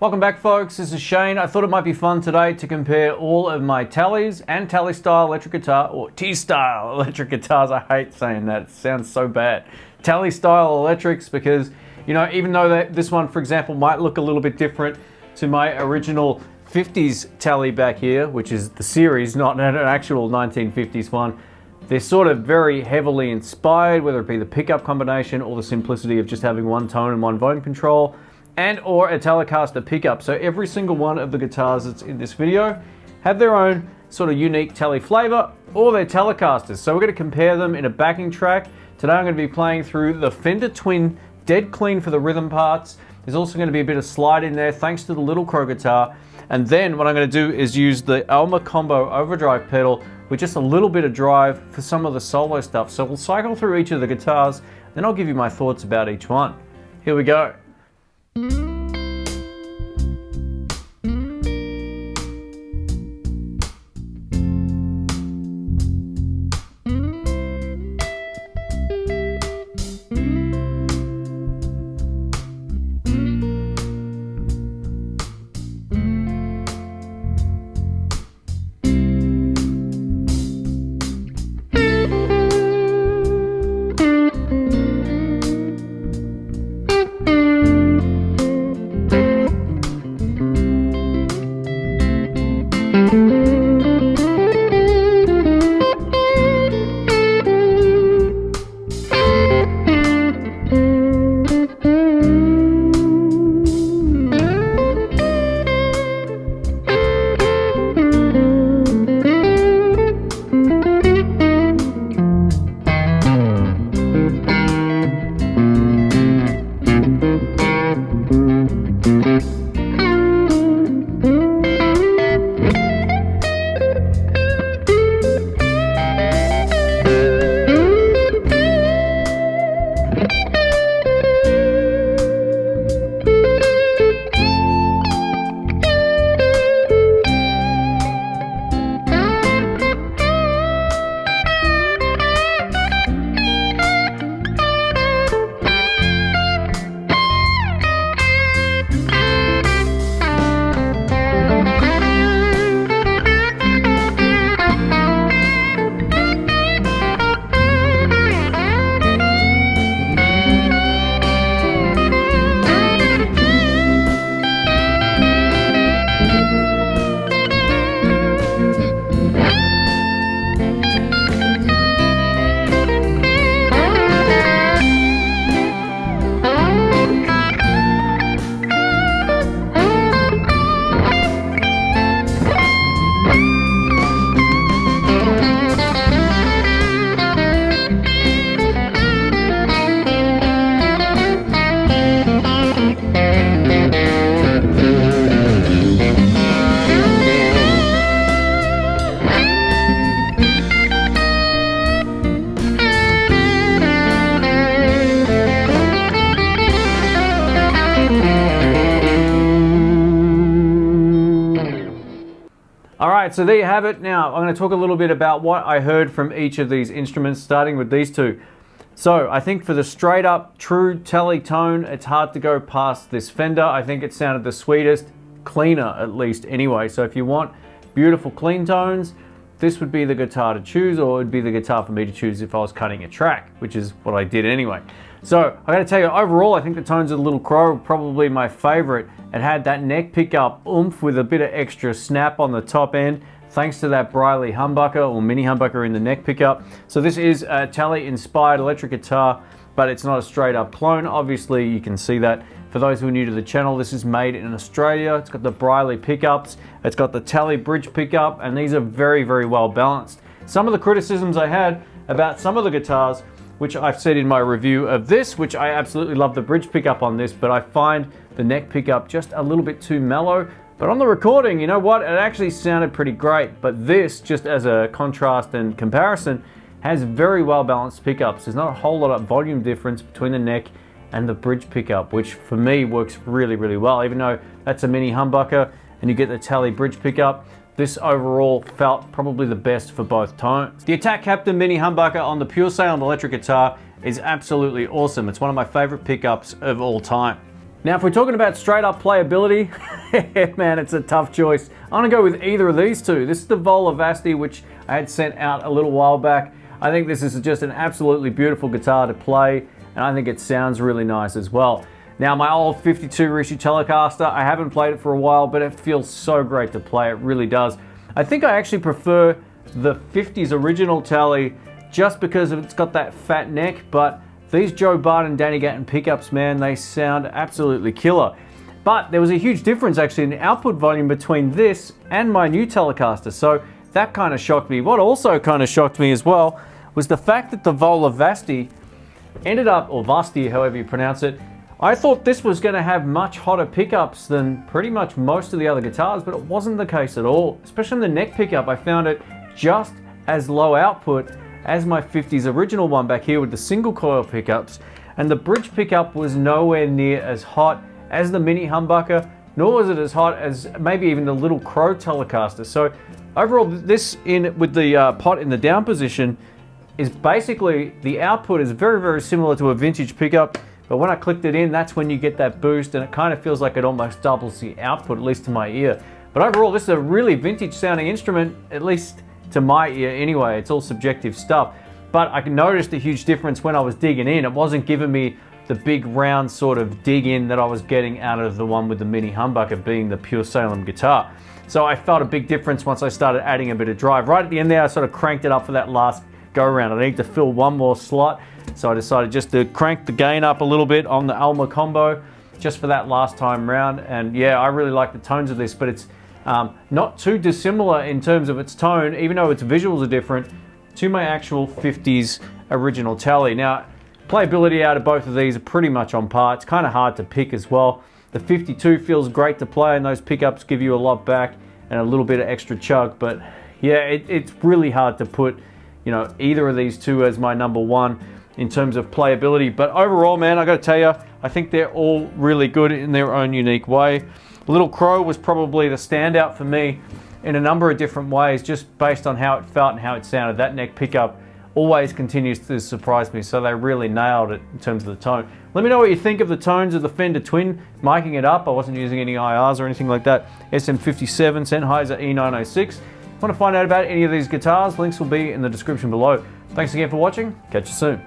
Welcome back, folks. This is Shane. I thought it might be fun today to compare all of my Teles and Tele style electric guitar, or T-style electric guitars. I hate saying that. It sounds so bad. Tele style electrics, because, you know, even though this one, for example, might look a little bit different to my original 50s Tele back here, which is the series, not an actual 1950s one, they're sort of very heavily inspired, whether it be the pickup combination or the simplicity of just having one tone and one volume control, and or a Telecaster pickup. So every single one of the guitars that's in this video have their own sort of unique Tele flavor, or their Telecasters. So we're going to compare them in a backing track. Today I'm going to be playing through the Fender Twin, dead clean for the rhythm parts. There's also going to be a bit of slide in there thanks to the Little Crow guitar. And then what I'm going to do is use the Alma Combo overdrive pedal with just a little bit of drive for some of the solo stuff. So we'll cycle through each of the guitars, then I'll give you my thoughts about each one. Here we go. Alright, so there you have it. Now, I'm going to talk a little bit about what I heard from each of these instruments, starting with these two. So, I think for the straight up, true Tele tone, it's hard to go past this Fender. I think it sounded the sweetest, cleaner at least anyway. So if you want beautiful clean tones, this would be the guitar to choose, or it would be the guitar for me to choose if I was cutting a track, which is what I did anyway. So I gotta tell you, overall, I think the tones of the Little Crow were probably my favorite. It had that neck pickup oomph with a bit of extra snap on the top end, thanks to that Briley humbucker or mini humbucker in the neck pickup. So this is a Tele inspired electric guitar, but it's not a straight up clone. Obviously, you can see that. For those who are new to the channel, this is made in Australia. It's got the Briley pickups, it's got the Tele bridge pickup, and these are very, very well balanced. Some of the criticisms I had about some of the guitars, which I've said in my review of this, which I absolutely love the bridge pickup on this, but I find the neck pickup just a little bit too mellow. But on the recording, you know what? It actually sounded pretty great. But this, just as a contrast and comparison, has very well balanced pickups. There's not a whole lot of volume difference between the neck and the bridge pickup, which for me works really, really well. Even though that's a mini humbucker and you get the Tele bridge pickup, this overall felt probably the best for both tones. The Attack Captain mini humbucker on the Pure Sound electric guitar is absolutely awesome. It's one of my favorite pickups of all time. Now, if we're talking about straight up playability, Yeah, man, it's a tough choice. I'm gonna go with either of these two. This is the Vola Vasti, which I had sent out a little while back. I think this is just an absolutely beautiful guitar to play, and I think it sounds really nice as well. Now, my old 52 Reissue Telecaster, I haven't played it for a while, but it feels so great to play. It really does. I think I actually prefer the 50s original Tele just because it's got that fat neck, but these Joe Barden Danny Gatton pickups, man, they sound absolutely killer. But there was a huge difference actually in the output volume between this and my new Telecaster, so that kind of shocked me. What also kind of shocked me as well was the fact that the Vola Vasti ended up, or Vasti, however you pronounce it, I thought this was going to have much hotter pickups than pretty much most of the other guitars, but it wasn't the case at all. Especially in the neck pickup, I found it just as low output as my 50s original one back here with the single coil pickups, and the bridge pickup was nowhere near as hot as the mini humbucker, nor was it as hot as maybe even the Little Crow Telecaster. So overall, this in with the pot in the down position is basically, the output is very, very similar to a vintage pickup, but when I clicked it in, that's when you get that boost, and it kind of feels like it almost doubles the output, at least to my ear. But overall, this is a really vintage sounding instrument, at least to my ear anyway. It's all subjective stuff, but I noticed a huge difference when I was digging in. It wasn't giving me the big round sort of dig in that I was getting out of the one with the mini humbucker being the pure Salem guitar. So I felt a big difference once I started adding a bit of drive. Right at the end there, I sort of cranked it up for that last go around. I need to fill one more slot, so I decided just to crank the gain up a little bit on the Alma combo just for that last time round. And yeah, I really like the tones of this, but it's not too dissimilar in terms of its tone, even though its visuals are different, to my actual 50s original Tele. Now, playability out of both of these are pretty much on par. It's kind of hard to pick as well. The 52 feels great to play, and those pickups give you a lot back and a little bit of extra chug, but yeah, it's really hard to put, you know, either of these two as my number one in terms of playability. But overall, man, I gotta tell you, I think they're all really good in their own unique way. Little Crow was probably the standout for me in a number of different ways, just based on how it felt and how it sounded. That neck pickup always continues to surprise me, so they really nailed it in terms of the tone. Let me know what you think of the tones of the Fender Twin, miking it up. I wasn't using any IRs or anything like that. SM57, Sennheiser E906. Want to find out about any of these guitars? Links will be in the description below. Thanks again for watching. Catch you soon.